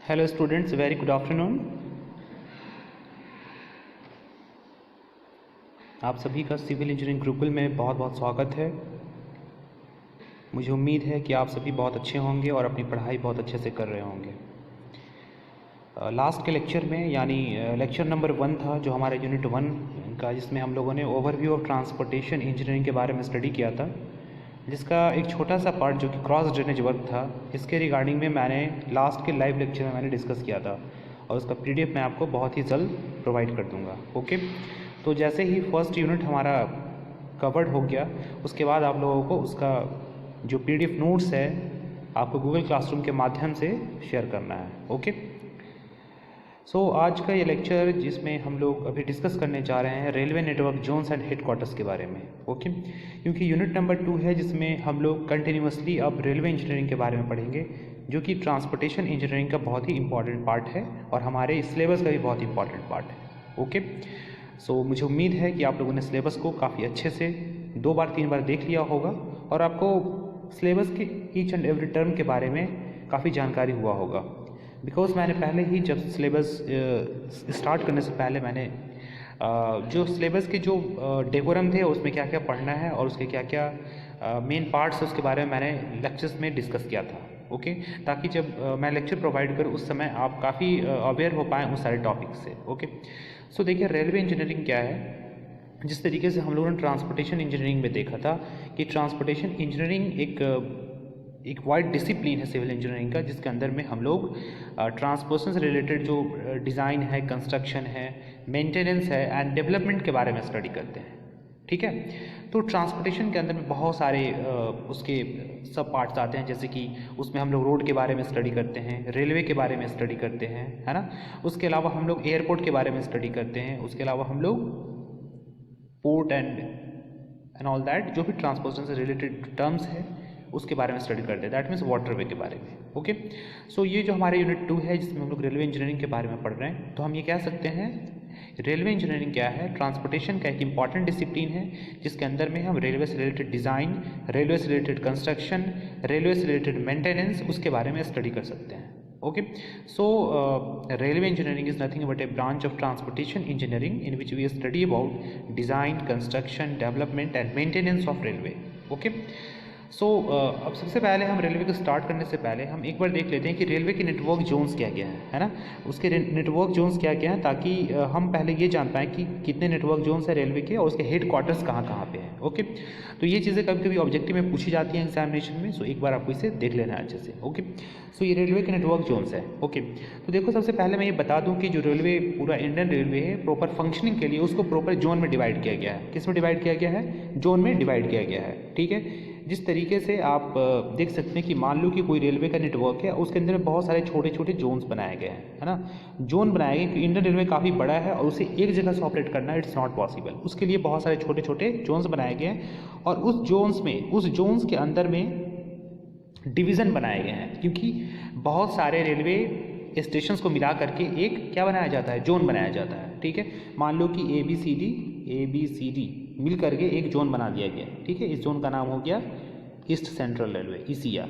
Hello students, very good afternoon. आप सभी का सिविल इंजीनियरिंग गुरुकुल में बहुत बहुत स्वागत है। मुझे उम्मीद है कि आप सभी बहुत अच्छे होंगे और अपनी पढ़ाई बहुत अच्छे से कर रहे होंगे। लास्ट के लेक्चर में यानी लेक्चर नंबर 1 था जो हमारा यूनिट 1 का, जिसमें हम लोगों ने ओवरव्यू ऑफ ट्रांसपोर्टेशन इंजीनियरिंग के बारे में स्टडी किया था, जिसका एक छोटा सा पार्ट जो कि क्रॉस ड्रेनेज वर्क था, इसके रिगार्डिंग में मैंने लास्ट के लाइव लेक्चर में मैंने डिस्कस किया था और उसका पीडीएफ मैं आपको बहुत ही जल्द प्रोवाइड कर दूंगा। ओके, तो जैसे ही फर्स्ट यूनिट हमारा कवर्ड हो गया, उसके बाद आप लोगों को उसका जो पीडीएफ नोट्स है आपको गूगल क्लासरूम के माध्यम से शेयर करना है। ओके, सो आज का ये लेक्चर जिसमें हम लोग अभी डिस्कस करने जा रहे हैं railway network zones and headquarters के बारे में। ओके, क्योंकि यूनिट नंबर 2 है जिसमें हम लोग कंटिन्यूसली अब रेलवे इंजीनियरिंग के बारे में पढ़ेंगे, जो कि ट्रांसपोर्टेशन इंजीनियरिंग का बहुत ही इंपॉर्टेंट पार्ट है और हमारे सिलेबस का भी बहुत इंपॉर्टेंट पार्ट है। ओके, सो मुझे उम्मीद है कि आप लोगों ने सिलेबस को काफ़ी अच्छे से 2 बार 3 बार देख लिया होगा और आपको सिलेबस के ईच एंड एवरी टर्म के बारे में काफ़ी जानकारी हुआ होगा। बिकॉज मैंने पहले ही जब सिलेबस स्टार्ट करने से पहले मैंने जो सिलेबस के जो डेकोरम थे उसमें क्या क्या पढ़ना है और उसके क्या क्या मेन पार्ट्स है उसके बारे में मैंने लेक्चर्स में डिस्कस किया था। ओके, ताकि जब मैं लेक्चर प्रोवाइड करूँ उस समय आप काफ़ी अवेयर हो पाएँ उस सारे टॉपिक से। ओके, सो देखिए रेलवे इंजीनियरिंग क्या है। जिस तरीके से हम लोगों ने ट्रांसपोर्टेशन इंजीनियरिंग में देखा था कि ट्रांसपोर्टेशन इंजीनियरिंग एक वाइड डिसिप्लिन है सिविल इंजीनियरिंग का, जिसके अंदर में हम लोग ट्रांसपोर्टेशन से रिलेटेड जो डिज़ाइन है, कंस्ट्रक्शन है, मेंटेनेंस है एंड डेवलपमेंट के बारे में स्टडी करते हैं। ठीक है, तो ट्रांसपोर्टेशन के अंदर में बहुत सारे उसके सब पार्ट्स आते हैं, जैसे कि उसमें हम लोग रोड के बारे में स्टडी करते हैं, रेलवे के बारे में स्टडी करते हैं, है ना। उसके अलावा हम लोग एयरपोर्ट के बारे में स्टडी करते हैं। उसके अलावा हम लोग पोर्ट एंड ऑल दैट जो भी ट्रांसपोर्टेशन से रिलेटेड टर्म्स है उसके बारे में स्टडी करते हैं, दैट मीन्स वाटरवे के बारे में। ओके, सो ये जो हमारे यूनिट 2 है जिसमें हम लोग रेलवे इंजीनियरिंग के बारे में पढ़ रहे हैं, तो हम ये कह सकते हैं रेलवे इंजीनियरिंग क्या है, ट्रांसपोर्टेशन का एक इंपॉर्टेंट डिसिप्लिन है जिसके अंदर में हम रेलवे से रिलेटेड डिज़ाइन, रेलवे से रिलेटेड कंस्ट्रक्शन, रेलवे से रिलेटेड मेंटेनेंस उसके बारे में स्टडी कर सकते हैं। Okay, so railway engineering is nothing but a branch of transportation engineering in which we study about design, construction, development and maintenance of railway. Okay, सो अब सबसे पहले हम रेलवे को स्टार्ट करने से पहले हम एक बार देख लेते हैं कि रेलवे के नेटवर्क जोन्स क्या क्या है ना। उसके नेटवर्क जोन्स क्या क्या हैं, ताकि हम पहले ये जान पाएँ कि कितने नेटवर्क जोन्स है रेलवे के और उसके हेड क्वार्टर्स कहाँ कहाँ पे हैं। ओके, तो ये चीज़ें कभी कभी ऑब्जेक्टिव में पूछी जाती हैं एग्जामिनेशन में, सो एक बार आपको इसे देख लेना है अच्छे से। ओके, सो ये रेलवे के नेटवर्क जोन्स है। ओके, तो देखो सबसे पहले मैं ये बता दूँ कि जो रेलवे पूरा इंडियन रेलवे है प्रॉपर फंक्शनिंग के लिए उसको प्रॉपर जोन में डिवाइड किया गया है। किस में डिवाइड किया गया है? जोन में डिवाइड किया गया है। ठीक है, जिस तरीके से आप देख सकते हैं कि मान लो कि कोई रेलवे का नेटवर्क है, उसके अंदर में बहुत सारे छोटे छोटे जोन्स बनाए गए हैं, है ना। जोन बनाए गए क्योंकि इंडियन रेलवे काफ़ी बड़ा है और उसे एक जगह से ऑपरेट करना इट्स नॉट पॉसिबल। उसके लिए बहुत सारे छोटे छोटे जोन्स बनाए गए हैं और उस जोन्स के अंदर में डिवीज़न बनाए गए हैं, क्योंकि बहुत सारे रेलवे स्टेशंस को मिला करके एक क्या बनाया जाता है? जोन बनाया जाता है। ठीक है, मान लो कि ए बी सी डी मिल करके एक जोन बना दिया गया। ठीक है, इस जोन का नाम हो गया ईस्ट सेंट्रल रेलवे, ECR।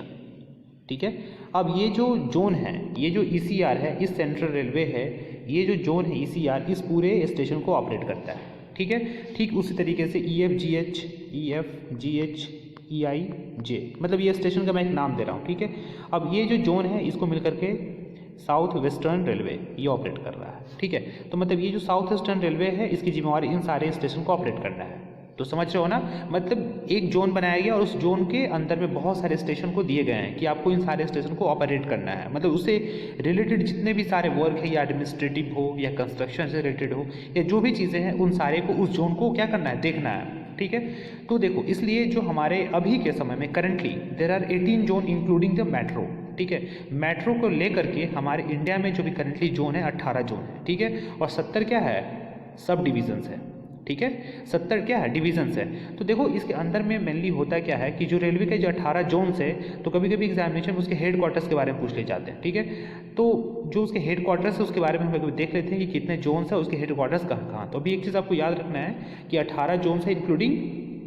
ठीक है, अब ये जो जोन है, ये जो ECR है, ईस्ट सेंट्रल रेलवे है, ये जो जोन है ECR इस पूरे स्टेशन को ऑपरेट करता है। ठीक है, ठीक उसी तरीके से EF GH EI J, मतलब ये स्टेशन का मैं एक नाम दे रहा हूँ। ठीक है, अब ये जो जोन है इसको मिलकर के साउथ वेस्टर्न रेलवे ये ऑपरेट कर रहा है। ठीक है, तो मतलब ये जो साउथ वेस्टर्न रेलवे है इसकी जिम्मेवारी इन सारे स्टेशन को ऑपरेट करना है। तो समझ रहे हो ना, मतलब एक जोन बनाया गया और उस जोन के अंदर में बहुत सारे स्टेशन को दिए गए हैं कि आपको इन सारे स्टेशन को ऑपरेट करना है। मतलब उससे रिलेटेड जितने भी सारे वर्क है, या एडमिनिस्ट्रेटिव हो या कंस्ट्रक्शन से रिलेटेड हो या जो भी चीज़ें हैं, उन सारे को उस जोन को क्या करना है? देखना है। ठीक है, तो देखो इसलिए जो हमारे अभी के समय में currently there are 18 zone including the metro. ठीक है, मेट्रो को लेकर के हमारे इंडिया में जो भी करंटली जोन है 18 जोन है। ठीक है, और 70 क्या है? सब डिविजन्स है। ठीक है, 70 क्या है? डिविजन्स है। तो देखो इसके अंदर में मेनली होता क्या है कि जो रेलवे के जो 18 जोन्स है, तो कभी कभी एग्जामिनेशन में उसके हेड क्वार्टर्स के बारे में पूछ ले जाते हैं। ठीक है, तो जो उसके हेड क्वार्टर्स है उसके बारे में हम कभी देख लेते हैं कि कितने जोन्स है, उसके हेड क्वार्टर्स कहाँ कहाँ। तो अभी एक चीज़ आपको याद रखना है कि 18 जोन्स है इंक्लूडिंग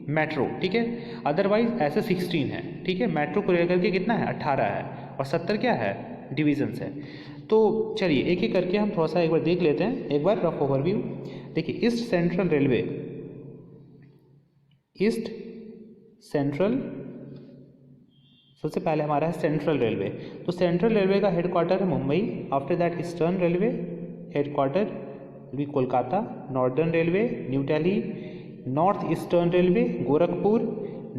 मेट्रो। ठीक है, अदरवाइज ऐसे 16 है। ठीक है, मेट्रो को लेकर के कितना है? 18 है और 70 क्या है? डिविजन्स है। तो चलिए एक एक करके हम थोड़ा सा एक बार देख लेते हैं, एक बार रफ ओवरव्यू। देखिए East Central Railway, East Central सबसे पहले हमारा है सेंट्रल रेलवे। तो सेंट्रल रेलवे का हेडक्वार्टर है Mumbai. After that Eastern Railway headquarter भी Kolkata, Northern Railway New Delhi, North Eastern Railway Gorakhpur,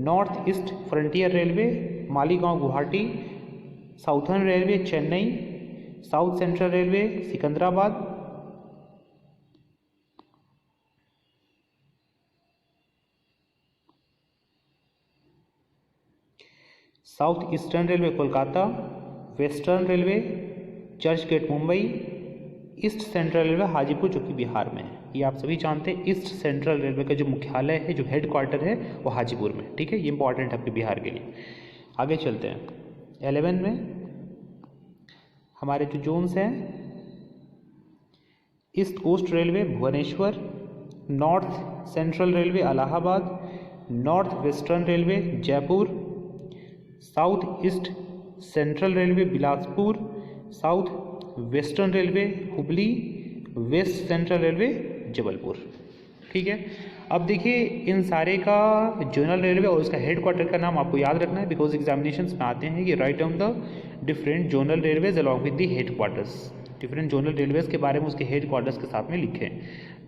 North East Frontier Railway Maligaon Guwahati, Southern Railway Chennai, South Central Railway Secunderabad, South Eastern Railway Kolkata, Western Railway Churchgate Mumbai, East Central Railway Hajipur जो कि बिहार में है। ये आप सभी जानते हैं ईस्ट सेंट्रल रेलवे का जो मुख्यालय है, जो हेडक्वार्टर है वो हाजीपुर में, ठीक है। ये इंपॉर्टेंट है आपके बिहार के लिए। आगे चलते हैं 11 में हमारे जो जोन्स हैं, East Coast Railway Bhubaneswar, North Central Railway Allahabad, North Western Railway Jaipur, South East Central Railway Bilaspur, South Western Railway Hubli, West Central Railway Jabalpur, ठीक है। अब देखिए इन सारे का जोनल रेलवे और उसका हेडक्वार्टर का नाम आपको याद रखना है, बिकॉज एग्जामिनेशंस में आते हैं कि write down the different zonal railways along with the headquarters. Different zonal railways के बारे में उसके हेडक्वार्टर्स के साथ में लिखें।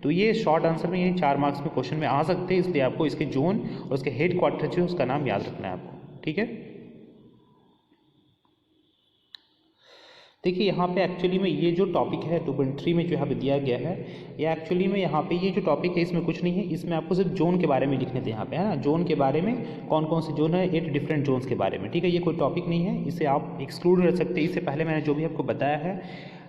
तो ये शॉर्ट आंसर में ये 4 मार्क्स में क्वेश्चन में आ सकते हैं, इसलिए आपको इसके जोन और उसके हेडक्वार्टर जो है उसका नाम याद रखना है आपको, ठीक है। देखिए यहाँ पे एक्चुअली में ये जो टॉपिक है 2.3 में जो यहाँ पे दिया गया है, ये एक्चुअली में यहाँ पे ये जो टॉपिक है इसमें कुछ नहीं है, इसमें आपको सिर्फ जोन के बारे में लिखने थे यहाँ पे, है ना। जोन के बारे में कौन कौन से जोन है, 8 डिफरेंट जोन्स के बारे में, ठीक है। ये कोई टॉपिक नहीं है, इसे आप एक्सक्लूड कर सकते हैं। इससे पहले मैंने जो भी आपको बताया है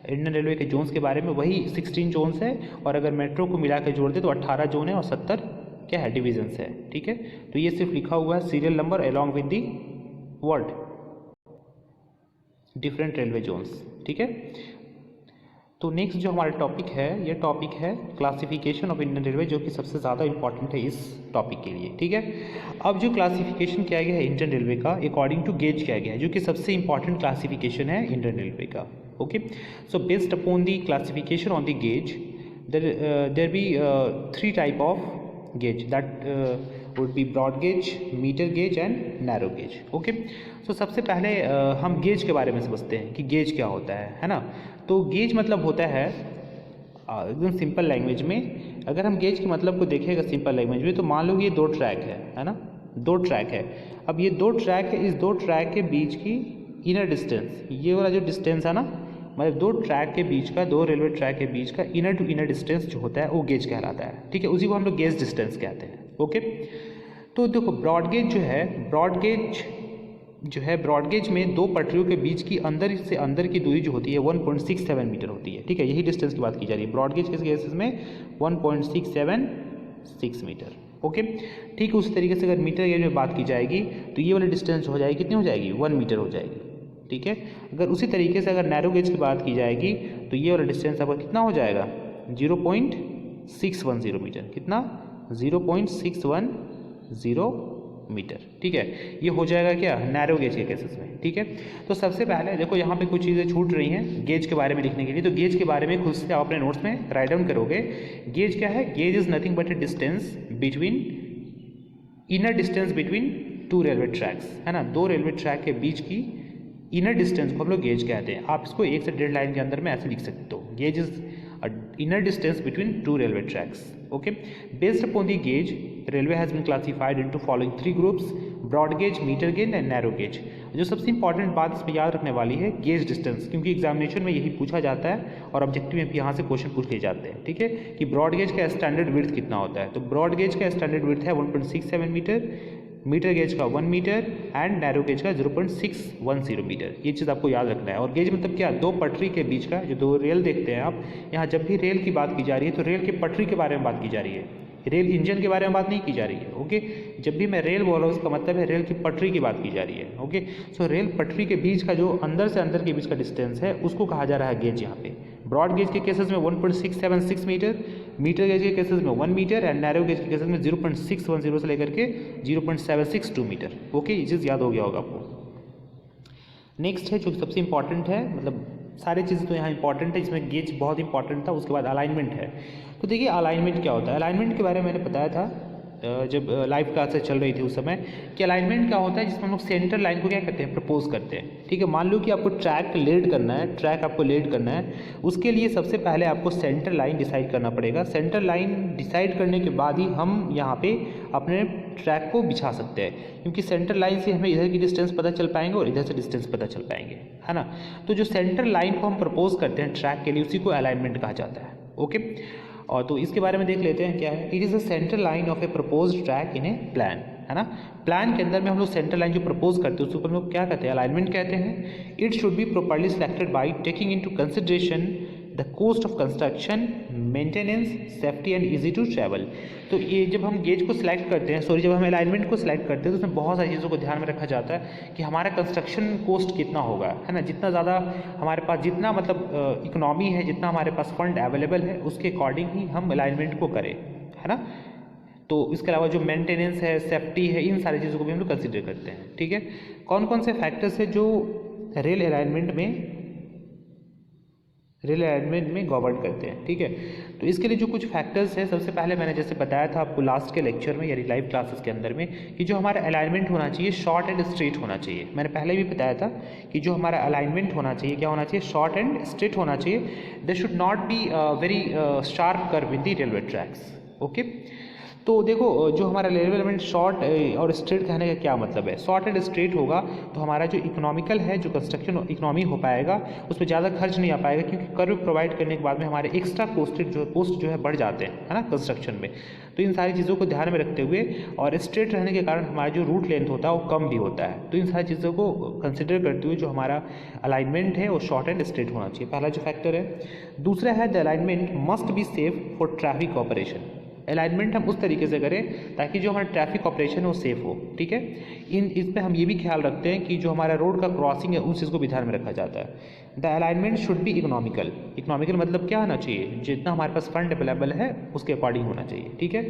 इंडियन रेलवे के जोन्स के बारे में, वही 16 जोन्स है, और अगर मेट्रो को मिला के जोड़ दे तो 18 जोन है और 70 क्या है डिविजन्स है, ठीक है। तो ये सिर्फ लिखा हुआ है serial number along with the word different railway zones, ठीक है। तो नेक्स्ट जो हमारा टॉपिक है, ये टॉपिक है क्लासिफिकेशन ऑफ इंडियन रेलवे, जो कि सबसे ज़्यादा इंपॉर्टेंट है इस टॉपिक के लिए, ठीक है। अब जो क्लासिफिकेशन किया गया है इंडियन रेलवे का अकॉर्डिंग टू गेज किया गया है, जो कि सबसे इंपॉर्टेंट क्लासिफिकेशन है इंडियन रेलवे का, okay. So based upon the classification on the gauge there be 3 type of gauge that would be broad gauge, meter gauge and narrow gauge, okay। so सबसे पहले हम गेज के बारे में समझते हैं कि गेज क्या होता है ना। तो गेज मतलब होता है एकदम सिंपल लैंग्वेज में, अगर हम गेज के मतलब को देखेगा सिंपल लैंग्वेज में, तो मान लो ये 2 ट्रैक है ना, 2 ट्रैक है। अब ये 2 ट्रैक है, इस 2 ट्रैक के बीच की इनर डिस्टेंस, ये वाला जो डिस्टेंस है ना, मतलब 2 ट्रैक के बीच का, 2 रेलवे ट्रैक के बीच का इनर टू इनर डिस्टेंस जो होता है वो गेज कहलाता है, ठीक है। उसी को हम लोग गेज डिस्टेंस कहते हैं, ओके। तो देखो ब्रॉड गेज जो है, ब्रॉड गेज में 2 पटरियों के बीच की अंदर से अंदर की दूरी जो होती है 1.67 मीटर होती है, ठीक है। यही डिस्टेंस की बात की जा रही है ब्रॉड गेज के केसेस में 1.676 मीटर, ओके। ठीक उसी तरीके से अगर मीटर गेज में बात की जाएगी तो ये वाली डिस्टेंस हो जाएगी, कितनी हो जाएगी, 1 मीटर हो जाएगी, ठीक है। अगर उसी तरीके से अगर नैरो गेज की बात की जाएगी तो ये वाला डिस्टेंस आपका कितना हो जाएगा, 0.610 मीटर, कितना 0.610 मीटर, ठीक है। ये हो जाएगा क्या, नैरो गेज के केसेस में, ठीक है। तो सबसे पहले देखो यहाँ पे कुछ चीज़ें छूट रही हैं गेज के बारे में लिखने के लिए, तो गेज के बारे में खुद से आप अपने नोट्स में राइट डाउन करोगे। गेज क्या है, gauge is nothing but A distance between, inner distance between 2 railway tracks, है ना। 2 रेलवे ट्रैक के बीच की इनर डिस्टेंस को हम लोग गेज कहते हैं। आप इसको 1 से 1.5 लाइन के अंदर में ऐसे लिख सकते हो, gauge is inner distance between 2 railway tracks, okay। Based upon the gauge, railway has been classified into following 3 groups: broad gauge, meter gauge and narrow gauge। जो सबसे इंपॉर्टेंट बात इसमें याद रखने वाली है गेज डिस्टेंस, क्योंकि एग्जामिनेशन में यही पूछा जाता है और ऑब्जेक्टिव में भी यहाँ से क्वेश्चन पूछ लिए जाते हैं, ठीक है। कि ब्रॉड गेज का स्टैंडर्ड विड्थ कितना होता है, तो ब्रॉड गेज का स्टैंडर्ड विड्थ है 1.67 मीटर, मीटर गेज का 1 मीटर एंड नैरो गेज का 0.610 मीटर। ये चीज़ आपको याद रखना है। और गेज मतलब क्या, 2 पटरी के बीच का, जो 2 रेल देखते हैं आप यहाँ, जब भी रेल की बात की जा रही है तो रेल के पटरी के बारे में बात की जा रही है, रेल इंजन के बारे में बात नहीं की जा रही है, ओके। जब भी मैं रेल बोल रहा हूँ उसका मतलब है रेल की पटरी की बात की जा रही है, ओके। सो रेल पटरी के बीच का जो अंदर से अंदर के बीच का डिस्टेंस है उसको कहा जा रहा है गेज। यहाँ पे ब्रॉड गेज के केसेस में 1.676 मीटर, मीटर गेज के केसेस में 1 मीटर एंड नैरो गेज के केसेस में 0.610 से लेकर के 0.762 मीटर, ओके। ये चीज़ याद हो गया होगा आपको। नेक्स्ट है जो सबसे इंपॉर्टेंट है, मतलब सारी चीज़ें तो यहाँ इंपॉर्टेंट है, जिसमें गेज बहुत इंपॉर्टेंट था, उसके बाद अलाइनमेंट है। तो देखिए अलाइनमेंट क्या होता है। अलाइनमेंट के बारे में मैंने बताया था जब लाइव क्लासेस चल रही थी उस समय, कि अलाइनमेंट क्या होता है, जिसमें हम लोग सेंटर लाइन को क्या करते हैं, प्रपोज करते हैं। ठीक है, मान लो कि आपको ट्रैक लेड करना है, ट्रैक आपको लेड करना है, उसके लिए सबसे पहले आपको सेंटर लाइन डिसाइड करना पड़ेगा। सेंटर लाइन डिसाइड करने के बाद ही हम यहाँ पे अपने ट्रैक को बिछा सकते हैं, क्योंकि सेंटर लाइन से हमें इधर की डिस्टेंस पता चल पाएंगे और इधर से डिस्टेंस पता चल पाएंगे, है ना। तो जो सेंटर लाइन को हम प्रपोज करते हैं ट्रैक के लिए, उसी को अलाइनमेंट कहा जाता है। ओके, और तो इसके बारे में देख लेते हैं क्या है। It is a centre line of A propose track in A plan, है ना। प्लान के अंदर में हम लोग सेंटर लाइन जो प्रपोज करते हैं उसको हम लोग क्या कहते हैं, अलाइनमेंट कहते हैं। It should be properly selected by taking into consideration the cost of construction, maintenance, safety and easy to travel. तो ये जब हम गेज को सिलेक्ट करते हैं, जब हम अलाइनमेंट को सिलेक्ट करते हैं, तो उसमें बहुत सारी चीज़ों को ध्यान में रखा जाता है कि हमारा कंस्ट्रक्शन कॉस्ट कितना होगा, है ना। जितना ज़्यादा हमारे पास, जितना मतलब इकोनॉमी है, जितना हमारे पास फंड अवेलेबल है, उसके अकॉर्डिंग ही हम अलाइनमेंट को करें, है ना। तो इसके अलावा जो मेंटेनेंस है, सेफ्टी है, इन सारी चीज़ों को भी हम लोग कंसिडर करते हैं। ठीक है, कौन कौन से फैक्टर्स है जो रेल अलाइनमेंट में गवर्न करते हैं। ठीक है, तो इसके लिए जो कुछ फैक्टर्स हैं, सबसे पहले मैंने जैसे बताया था आपको लास्ट के लेक्चर में, यानी लाइव क्लासेस के अंदर में, कि जो हमारा अलाइनमेंट होना चाहिए शॉर्ट एंड स्ट्रेट होना चाहिए। मैंने पहले भी बताया था कि जो हमारा अलाइनमेंट होना चाहिए, क्या होना चाहिए, शॉर्ट एंड स्ट्रेट होना चाहिए। दे should not be very sharp curve with the railway tracks. Okay, तो देखो जो हमारा रेलवे एलिमेंट शॉर्ट और स्ट्रेट कहने का क्या मतलब है। शॉर्ट एंड स्ट्रेट होगा तो हमारा जो इकोनॉमिकल है, जो कंस्ट्रक्शन इकोनॉमी हो पाएगा, उस पर ज़्यादा खर्च नहीं आ पाएगा, क्योंकि कर्व प्रोवाइड करने के बाद में हमारे एक्स्ट्रा कोस्ट जो है बढ़ जाते हैं, है ना, कंस्ट्रक्शन में। तो इन सारी चीज़ों को ध्यान में रखते हुए, और स्ट्रेट रहने के कारण हमारा जो रूट लेंथ होता है वो कम भी होता है। तो इन सारी चीज़ों को कंसिडर करते हुए जो हमारा अलाइनमेंट है वो शॉर्ट एंड स्ट्रेट होना चाहिए, पहला जो फैक्टर है। दूसरा है the alignment must be safe for traffic operation. Alignment हम उस तरीके से करें ताकि जो हमारा ट्रैफिक ऑपरेशन है वो सेफ हो। ठीक है, इसमें हम ये भी ख्याल रखते हैं कि जो हमारा रोड का क्रॉसिंग है उस चीज़ को भी ध्यान में रखा जाता है। The alignment should be economical. Economical मतलब क्या होना चाहिए, जितना हमारे पास फंड अवेलेबल है उसके अकॉर्डिंग होना चाहिए। ठीक है,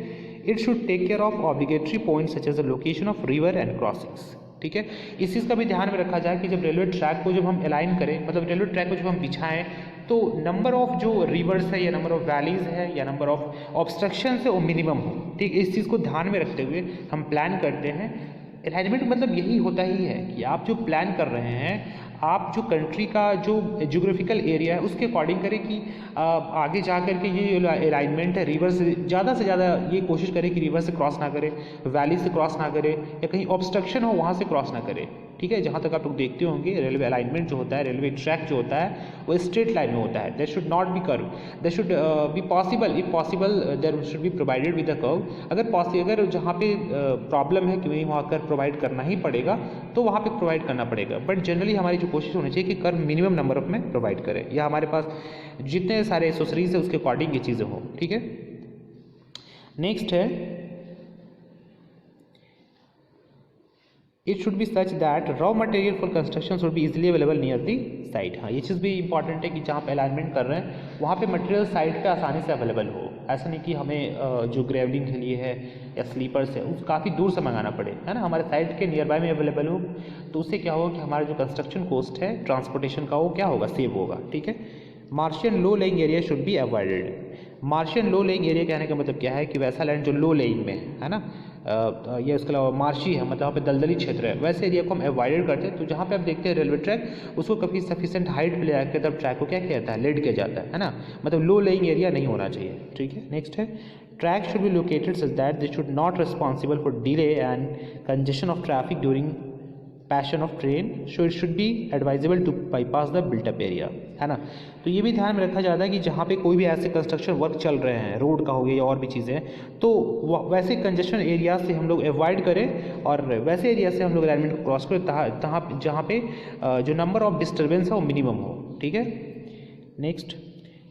it should take care of obligatory points such as the location of river and crossings. ठीक है, इस चीज़ का भी ध्यान में रखा जाए कि जब रेलवे ट्रैक को जब हम अलाइन करें, मतलब रेलवे ट्रैक को जब हम बिछाएं, तो नंबर ऑफ जो रिवर्स है या नंबर ऑफ वैलीज है या नंबर ऑफ ऑब्स्ट्रक्शन है वो मिनिमम हो। ठीक, इस चीज़ को ध्यान में रखते हुए हम प्लान करते हैं। अलाइनमेंट मतलब यही होता ही है कि आप जो प्लान कर रहे हैं, आप जो कंट्री का जो ज्योग्राफिकल एरिया है उसके अकॉर्डिंग करें कि आगे जा कर के ये अलाइनमेंट है, रिवर से ज़्यादा ये कोशिश करें कि रिवर से क्रॉस ना करें, वैली से क्रॉस ना करें, या कहीं ऑब्स्ट्रक्शन हो वहाँ से क्रॉस ना करें। ठीक है, जहाँ तक आप लोग देखते होंगे रेलवे अलाइनमेंट जो होता है, रेलवे ट्रैक जो होता है वो स्ट्रेट लाइन में होता है। There should not be curve, there should be possible, if possible there should be provided with a curve. अगर जहाँ पे प्रॉब्लम है कि नहीं वहाँ कर्व प्रोवाइड करना ही पड़ेगा तो वहाँ पे प्रोवाइड करना पड़ेगा, बट जनरली हमारी जो कोशिश होनी चाहिए कि कर्व मिनिमम नंबर ऑफ में प्रोवाइड करें, या हमारे पास जितने सारे एसोसरीज है उसके अकॉर्डिंग ये चीज़ें हों। ठीक है, नेक्स्ट है it should B such that raw material for construction should be easily available near the site. हाँ, ये चीज़ भी इंपॉर्टेंट है कि जहाँ पे अलाइनमेंट कर रहे हैं वहाँ पे मटेरियल साइट पे आसानी से अवेलेबल हो। ऐसा नहीं कि हमें जो ग्रेवलिंग के लिए है या स्लीपर्स है उस काफ़ी दूर से मंगाना पड़े, है ना, हमारे साइट के नियर बाय में अवेलेबल हो। तो उससे क्या होगा कि हमारा जो कंस्ट्रक्शन कॉस्ट है ट्रांसपोर्टेशन का वो क्या होगा, सेव होगा। ठीक है, Martian low laying area should be avoided. Martian low laying area कहने का मतलब क्या है कि वैसा लैंड जो लो लेइंग में है ना, ये उसके अलावा मार्शी है, मतलब वहाँ पे दलदली क्षेत्र है, वैसे एरिया को हम अवॉइड करते हैं। तो जहाँ पे आप देखते हैं रेलवे ट्रैक उसको कभी सफिशिएंट हाइट पे ले जाकर तब ट्रैक को क्या किया जाता है, लेड किया जाता है ना, मतलब लो लेइंग एरिया नहीं होना चाहिए। ठीक है, नेक्स्ट है track should be located such that they should not responsible for delay and congestion of traffic during passion of train, so it should be advisable to bypass the built up area, है ना। तो ये भी ध्यान में रखा जाता है कि जहाँ पे कोई भी ऐसे कंस्ट्रक्शन वर्क चल रहे हैं, रोड का हो गया या और भी चीज़ें, तो वैसे कंजेशन एरिया से हम लोग अवॉइड करें और वैसे एरिया से हम लोग अलाइनमेंट को क्रॉस करें जहाँ पे जो नंबर ऑफ डिस्टर्बेंस है वो मिनिमम हो। ठीक है, next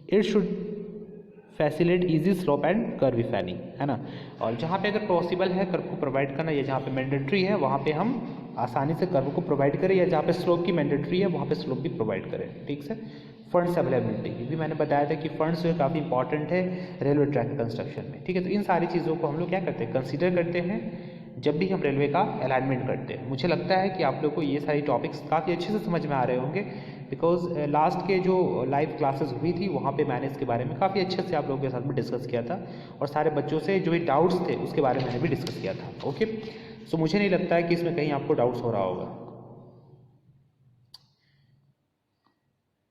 it should facilitate easy slope and curve fanning, है ना। और जहाँ पे अगर पॉसिबल है कर्व को प्रोवाइड करना, या जहाँ पे मैंडेटरी है वहाँ पे हम आसानी से कर्व को प्रोवाइड करें, या जहाँ पे स्लोप की मैंडेटरी है वहाँ पे स्लोप भी प्रोवाइड करें। ठीक से, फंड्स अवेलेबिलिटी, ये भी मैंने बताया था कि फंड्स जो है काफ़ी इंपॉर्टेंट है रेलवे ट्रैक कंस्ट्रक्शन में। ठीक है, तो इन सारी चीज़ों को हम लोग क्या करते हैं, कंसिडर करते हैं जब भी हम रेलवे का अलाइनमेंट करते हैं। मुझे लगता है कि आप लोग को ये सारी टॉपिक्स काफ़ी अच्छे से समझ में आ रहे होंगे। बिकॉज लास्ट के जो लाइव क्लासेस हुई थी वहाँ पे मैंने इसके बारे में काफ़ी अच्छे से आप लोगों के साथ में डिस्कस किया था, और सारे बच्चों से जो भी डाउट्स थे उसके बारे में मैंने भी डिस्कस किया था। ओके, सो मुझे नहीं लगता है कि इसमें कहीं आपको डाउट्स हो रहा होगा।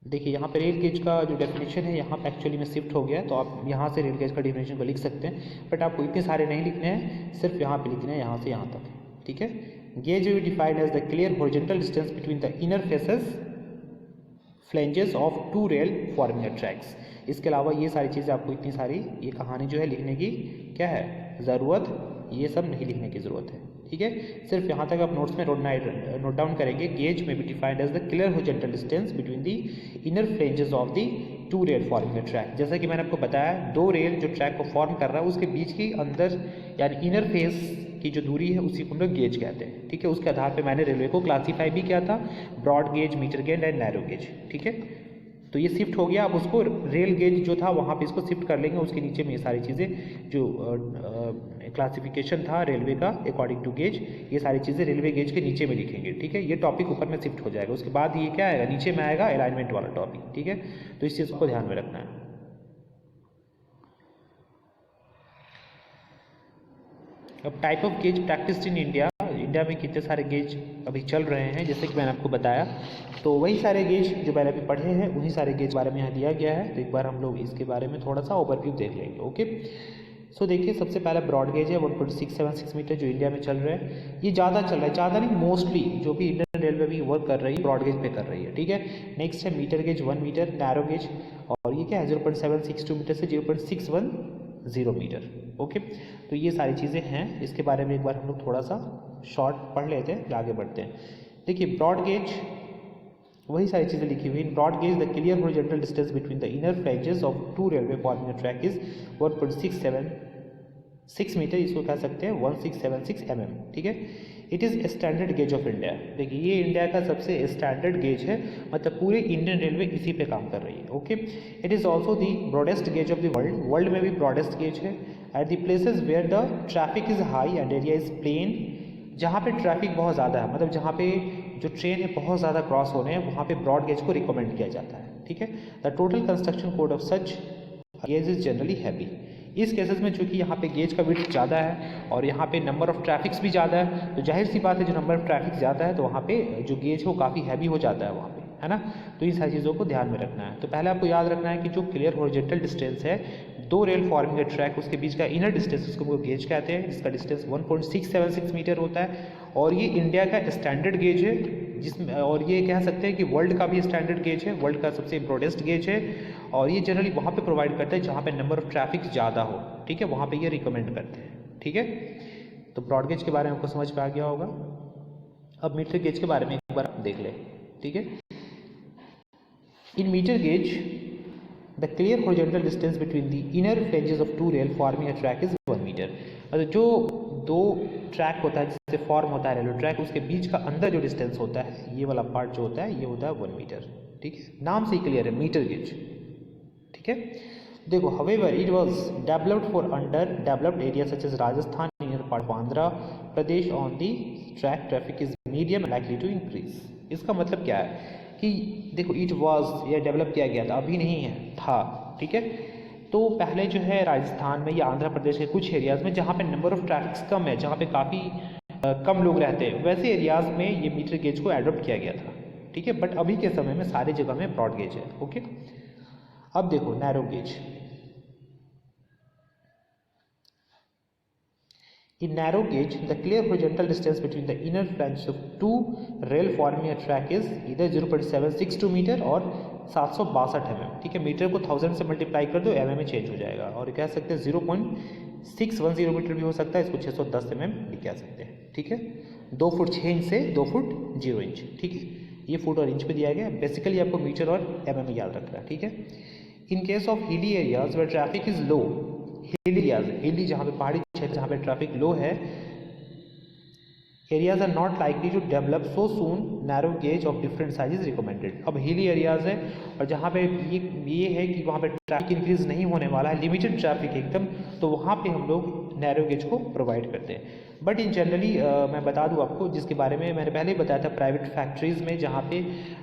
देखिए यहाँ पे रेल गेज का जो डेफिनेशन है यहाँ पे एक्चुअली में शिफ्ट हो गया है, तो आप यहाँ से रेल गेज का डेफिनेशन को लिख सकते हैं, बट आपको इतने सारे नहीं लिखने हैं, सिर्फ यहाँ पे लिखने हैं यहाँ से यहाँ तक। ठीक है, gauge will be defined as the clear horizontal distance between the inner faces flanges of two rail forming a tracks। इसके अलावा ये सारी चीज़ें आपको इतनी सारी ये कहानी जो है लिखने की क्या है ज़रूरत, ये सब नहीं लिखने की ज़रूरत है। ठीक है, सिर्फ यहाँ तक आप नोट्स में नोट डाउन करेंगे। Gauge may be defined as the clear horizontal distance between the inner flanges of the two rail forming the track. जैसा कि मैंने आपको बताया, दो रेल जो ट्रैक को फॉर्म कर रहा है उसके बीच की अंदर यानी इनर फेस की जो दूरी है उसी को हम लोग गेज कहते हैं। ठीक है, उसके आधार पे मैंने रेलवे को क्लासीफाई भी किया था, broad gauge, metre gauge and narrow gauge. ठीक है, तो ये शिफ्ट हो गया, अब उसको रेल गेज जो था वहाँ पे इसको शिफ्ट कर लेंगे, उसके नीचे में ये सारी चीज़ें जो क्लासिफिकेशन था रेलवे का अकॉर्डिंग टू गेज, ये सारी चीज़ें रेलवे गेज के नीचे में लिखेंगे। ठीक है, ये टॉपिक ऊपर में शिफ्ट हो जाएगा, उसके बाद ये क्या आएगा, नीचे में आएगा अलाइनमेंट वाला टॉपिक। ठीक है, तो इस चीज़ को ध्यान में रखना है। अब type of gauge practised in India, India में कितने सारे गेज अभी चल रहे हैं, जैसे कि मैंने आपको बताया, तो वही सारे गेज जो मैंने अभी पढ़े हैं उन्हीं सारे गेज बारे में यहाँ दिया गया है। तो एक बार हम लोग इसके बारे में थोड़ा सा ओवरव्यू देख लेंगे। ओके, सो देखिए सबसे पहला ब्रॉड गेज है 1.676 मीटर जो इंडिया में चल रहा है। ये ज़्यादा चल रहा है, ज़्यादा नहीं, मोस्टली जो भी इंडियन रेलवे भी वर्क कर रही है ब्रॉड गेज पे कर रही है। ठीक है, नेक्स्ट है metre gauge 1 metre, narrow gauge, और ये क्या है 0.762 मीटर से 0.610 मीटर। ओके, तो ये सारी चीज़ें हैं, इसके बारे में एक बार हम लोग थोड़ा सा शॉर्ट पढ़ लेते हैं, फिर आगे बढ़ते हैं। देखिए ब्रॉड गेज वही सारी चीज़ें लिखी हुई। In broad gauge the clear horizontal distance between the inner flanges of two railway forming a track is 1.676 metre, इसको कह सकते हैं 1676 mm। ठीक है, it is standard gauge of India. देखिए ये इंडिया का सबसे स्टैंडर्ड गेज है, मतलब पूरे इंडियन रेलवे इसी पे काम कर रही है। Okay, it is also the broadest gauge of the world, world में भी ब्रॉडेस्ट गेज है। At the places where the traffic is high and area is plain, जहाँ पे ट्रैफिक बहुत ज़्यादा है, मतलब जहाँ पे जो ट्रेन है बहुत ज़्यादा क्रॉस हो रहे हैं, वहाँ पे ब्रॉड गेज को रिकमेंड किया जाता है। ठीक है, the total construction code of such gauge is generally heavy. इस केसेस में चूँकि यहाँ पे गेज का विड्थ ज़्यादा है और यहाँ पे नंबर ऑफ ट्रैफिक्स भी ज़्यादा है, तो जाहिर सी बात है जो नंबर ऑफ ट्रैफिक ज़्यादा है तो वहाँ पे जो गेज है वो काफ़ी हैवी हो जाता है वहाँ पे, है ना। तो इन सारी चीज़ों को ध्यान में रखना है। तो पहले आपको याद रखना है कि जो क्लियर हॉरिजॉन्टल डिस्टेंस है दो रेल फॉर्मिंग अ ट्रैक, उसके बीच का इनर डिस्टेंस उसको वो गेज कहते हैं, जिसका डिस्टेंस 1.676 मीटर होता है। और ये इंडिया का स्टैंडर्ड गेज है, जिसमें और ये कह सकते हैं कि वर्ल्ड का भी स्टैंडर्ड गेज है, वर्ल्ड का सबसे ब्रॉडेस्ट गेज है। और ये जनरली वहाँ पे प्रोवाइड करते हैं जहाँ पे नंबर ऑफ ट्रैफिक ज़्यादा हो। ठीक है, वहाँ पे ये रिकमेंड करते हैं। ठीक है, तो ब्रॉड गेज के बारे में आपको समझ में आ गया होगा। अब मीटर गेज के बारे में एक बार देख लें। ठीक है, in metre gauge the clear horizontal distance between the inner flanges of two rail forming a track is 1 metre. मतलब जो दो ट्रैक होता है जिससे फॉर्म होता है रेलवे ट्रैक, उसके बीच का अंदर जो डिस्टेंस होता है, ये वाला पार्ट जो होता है ये होता है 1 मीटर। ठीक है, नाम से ही क्लियर है, मीटर गेज। ठीक है, देखो however it was developed for under developed area such as Rajasthan, near part of Andhra Pradesh, on the track traffic is medium likely to increase. इसका मतलब क्या है कि देखो इट वाज, ये डेवलप किया गया था, अभी नहीं है, था। ठीक है, तो पहले जो है राजस्थान में या आंध्र प्रदेश के कुछ एरियाज़ में जहाँ पे नंबर ऑफ ट्रैफिक्स कम है, जहाँ पे काफ़ी कम लोग रहते हैं, वैसे एरियाज़ में ये मीटर गेज को एडॉप्ट किया गया था। ठीक है, बट अभी के समय में सारी जगह में ब्रॉड गेज है। ओके, अब देखो narrow gauge. In narrow gauge, the clear horizontal distance between the inner flanges of two rail forming a track is either 0.762 metre और 762 mm। ठीक है, मीटर को 1000 से मल्टीप्लाई कर दो, mm में चेंज हो जाएगा। और कह सकते हैं 0.610 मीटर भी हो सकता है, इसको 610 mm भी कह सकते हैं। ठीक है, 2 फुट 6 इंच से 2 फुट 0 इंच। ठीक है, ये फुट और इंच पे दिया गया है, बेसिकली आपको मीटर और mm में याद रखना है। ठीक है, in case of hilly areas where traffic is low, hilly areas, हिली जहाँ पे पहाड़ी क्षेत्र जहाँ पे ट्रैफिक लो है, areas are not likely to develop so soon, narrow gauge of different size is recommended. अब हिली एरियाज है और जहाँ पे ये है कि वहाँ पे ट्रैफिक इंक्रीज नहीं होने वाला है, लिमिटेड ट्रैफिक एकदम, तो वहाँ पे हम लोग नैरो गेज को प्रोवाइड करते हैं। बट इन जनरली मैं बता दूं आपको, जिसके बारे में मैंने पहले ही बताया था, प्राइवेट फैक्ट्रीज़ में जहाँ पे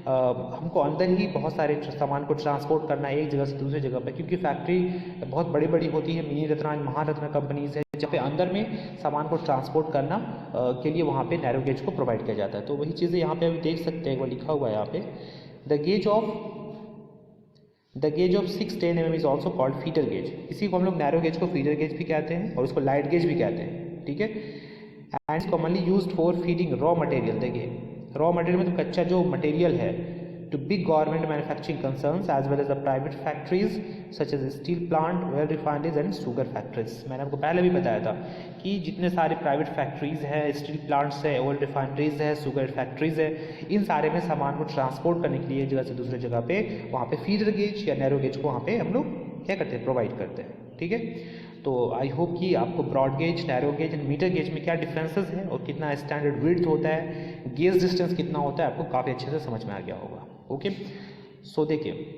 हमको अंदर ही बहुत सारे सामान को ट्रांसपोर्ट करना है एक जगह से दूसरी जगह पर, क्योंकि फैक्ट्री बहुत बड़ी बड़ी होती है, मिनी रत्ना, महारत्ना कंपनीज है, जहाँ पे अंदर में सामान को ट्रांसपोर्ट करना के लिए वहाँ पे नैरो गेज को प्रोवाइड किया जाता है। तो वही चीज़ें यहाँ पे अभी देख सकते हैं, वो लिखा हुआ है यहाँ पे, the gauge of 610 mm is also called feeder gauge. इसी को हम लोग नैरो गेज को फीडर गेज भी कहते हैं और उसको लाइट गेज भी कहते हैं, ठीक है। And commonly used for feeding raw material. देखिए रॉ मटेरियल मतलब कच्चा जो मटेरियल है, to big government manufacturing concerns as well as the private factories such as steel plant, oil refineries and sugar factories। मैंने आपको पहले भी बताया था कि जितने सारे प्राइवेट फैक्ट्रीज है, स्टील प्लांट्स है, ऑयल रिफाइनरीज है, शुगर फैक्ट्रीज है, इन सारे में सामान को ट्रांसपोर्ट करने के लिए एक जगह से दूसरी जगह पे वहाँ पे फीडर गेज या नैरो गेज को वहाँ पे हम लोग क्या करते हैं, प्रोवाइड करते हैं, ठीक है। तो आई होप कि आपको broad gauge, narrow gauge and metre gauge में क्या डिफरेंसेस है और कितना स्टैंडर्ड विड्थ होता है, गेज डिस्टेंस कितना होता है, आपको काफ़ी अच्छे से समझ में आ गया होगा। ओके, सो देखिए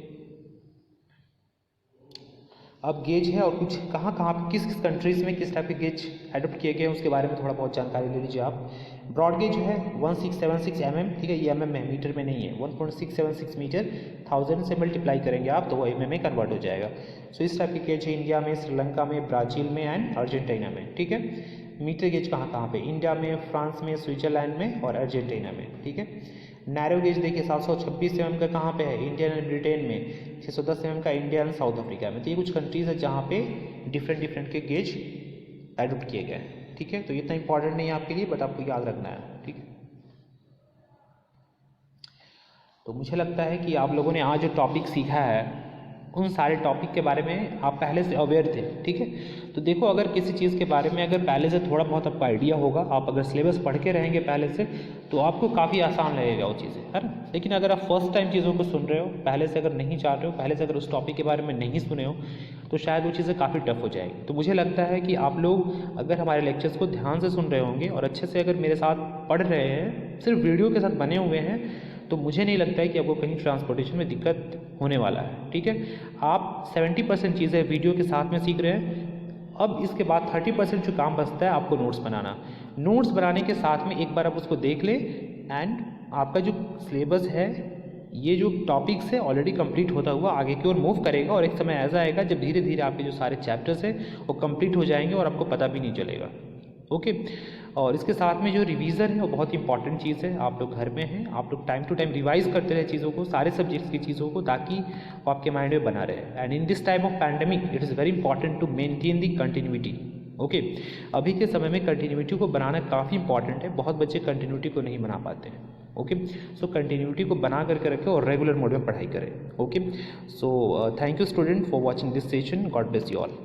अब गेज है और कुछ कहाँ कहाँ किस किस कंट्रीज़ में किस टाइप के गेज एडोप्ट किए गए हैं उसके बारे में थोड़ा बहुत जानकारी ले लीजिए आप। ब्रॉड गेज है 1676 mm, ठीक है, ये mm में, मीटर में नहीं है। 1.676 मीटर 1000 से मल्टीप्लाई करेंगे आप तो वो mm में कन्वर्ट हो जाएगा। सो इस टाइप के गेज है इंडिया में, श्रीलंका में, ब्राज़ील में एंड अर्जेंटीना में, ठीक है। मीटर गेज कहाँ कहाँ पे, इंडिया में, फ्रांस में, स्विट्जरलैंड में और अर्जेंटीना में, ठीक है। नैरो गेज देखिए 726 mm का कहाँ पे है, इंडिया एंड ब्रिटेन में, 610 mm का इंडिया एंड साउथ अफ्रीका में। तो ये कुछ कंट्रीज़ है जहाँ पे डिफरेंट के गेज एडोप्ट किए गए हैं, ठीक है। तो इतना इंपॉर्टेंट नहीं है आपके लिए, बट आपको याद रखना है, ठीक है। तो मुझे लगता है कि आप लोगों ने आज जो टॉपिक सीखा है उन सारे टॉपिक के बारे में आप पहले से अवेयर थे, ठीक है। तो देखो अगर किसी चीज़ के बारे में अगर पहले से थोड़ा बहुत आपको आइडिया होगा, आप अगर सिलेबस पढ़ के रहेंगे पहले से, तो आपको काफ़ी आसान लगेगा वो चीज़ें, है ना। लेकिन अगर आप फर्स्ट टाइम चीज़ों को सुन रहे हो, पहले से अगर नहीं चाह रहे हो, पहले से अगर उस टॉपिक के बारे में नहीं सुने हो, तो शायद वो चीज़ें काफ़ी टफ हो जाएगी। तो मुझे लगता है कि आप लोग अगर हमारे लेक्चर्स को ध्यान से सुन रहे होंगे और अच्छे से अगर मेरे साथ पढ़ रहे हैं, सिर्फ वीडियो के साथ बने हुए हैं, तो मुझे नहीं लगता है कि आपको कहीं ट्रांसपोर्टेशन में दिक्कत होने वाला है, ठीक है। आप 70% चीज़ें वीडियो के साथ में सीख रहे हैं। अब इसके बाद 30% जो काम बचता है आपको नोट्स बनाना। नोट्स बनाने के साथ में एक बार आप उसको देख लें एंड आपका जो सिलेबस है, ये जो टॉपिक्स है ऑलरेडी कंप्लीट होता हुआ आगे की ओर मूव करेगा और एक समय ऐसा आएगा जब धीरे धीरे आपके जो सारे चैप्टर्स हैं वो कंप्लीट हो जाएंगे और आपको पता भी नहीं चलेगा। ओके, और इसके साथ में जो रिवीजन है वो बहुत इंपॉर्टेंट चीज़ है। आप लोग घर में हैं, आप लोग टाइम टू टाइम रिवाइज करते रहे चीज़ों को, सारे सब्जेक्ट्स की चीज़ों को, ताकि वो आपके माइंड में बना रहे। And in this time of pandemic it is very important to maintain the continuity. Okay, अभी के समय में कंटिन्यूटी को बनाना काफ़ी इंपॉर्टेंट है। बहुत बच्चे कंटिन्यूटी को नहीं बना पाते हैं। ओके, सो कंटिन्यूटी को बना करके रखें और रेगुलर मोड में पढ़ाई करें। Okay, so thank you student for watching this session. God bless you all.